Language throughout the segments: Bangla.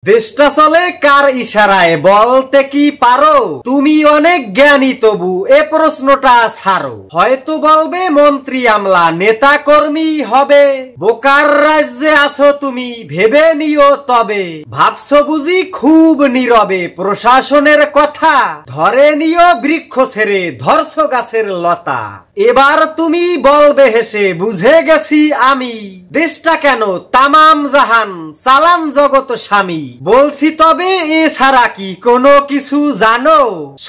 দেশটা চলে কার ইশারায় বলতে কি পারো? তুমি অনেক জ্ঞানী তবু এ প্রশ্নটা ছাড়ো। হয়তো বলবে মন্ত্রী আমলা নেতা কর্মী হবে, বোকার রাজ্যে আছো তুমি ভেবে নিও তবে। ভাবছো বুঝি খুব নীরবে প্রশাসনের কথা, ধরে নিও বৃক্ষ ছেড়ে ধরছো গাছের লতা। এবার তুমি বলবে হেসে বুঝে গেছি আমি, দেশটা কেন তামাম জাহান চালান জগত স্বামী। বলছি তবে এছাড়া কি কোনো কিছু জানো?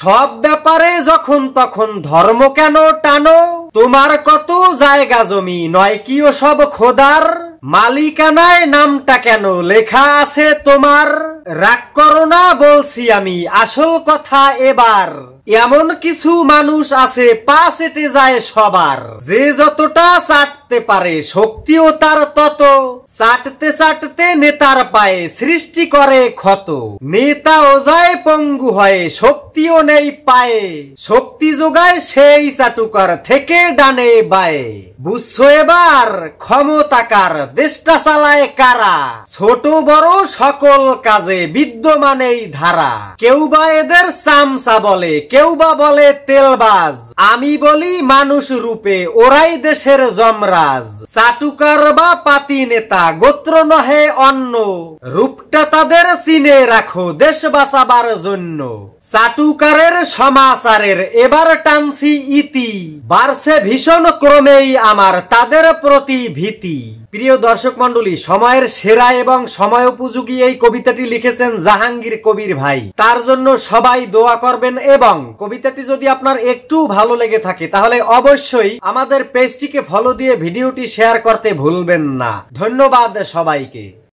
সব ব্যাপারে যখন তখন ধর্ম কেন টানো? তোমার কত জায়গা জমি নয় কি ও সব খোদার? মালিকানায় নামটা কেন লেখা আছে তোমার? রাগ করো না বলছি আমি আসল কথা এবার। এমন কিছু মানুষ আছে পা চেটে যায় সবার, যে যতটা চাটতে পারে শক্তিও তার তত। চাটতে চাটতে নেতার পায়ে সৃষ্টি করে ক্ষত, নেতাও যায় পঙ্গু হয়ে শক্তিও নেই পায়ে। শক্তি যোগায় সেই চাটুকার থেকে ডানে বায়ে। বুঝছো এবার ক্ষমতাকার দেশটা চালায় কারা? ছোট বড় সকল কাজে বিদ্যমানেই ধারা। কেউ বা এদের চামচা বলে, কেউ বা বলে তেলবাজ, আমি বলি মানুষ রূপে ওরাই দেশের যমরাজ। চাটুকার বা পাতি নেতা গোত্র নহে অন্য, রূপটা তাদের চিনে রাখো দেশ বাঁচাবার জন্য। চাটুকারের সমাচারের এবার টানছি ইতি, বাড়ছে ভীষণ ক্রমেই আমার তাদের প্রতি ভীতি। প্রিয় দর্শক মন্ডলী, সময়ের সেরা এবং সময় উপযোগী এই কবিতাটি লিখেছেন জাহাঙ্গীর কবির ভাই। তার জন্য সবাই দোয়া করবেন এবং কবিতাটি যদি আপনার একটু ভালো লেগে থাকে তাহলে অবশ্যই আমাদের পেজটিকে ফলো দিয়ে ভিডিওটি শেয়ার করতে ভুলবেন না। ধন্যবাদ সবাইকে।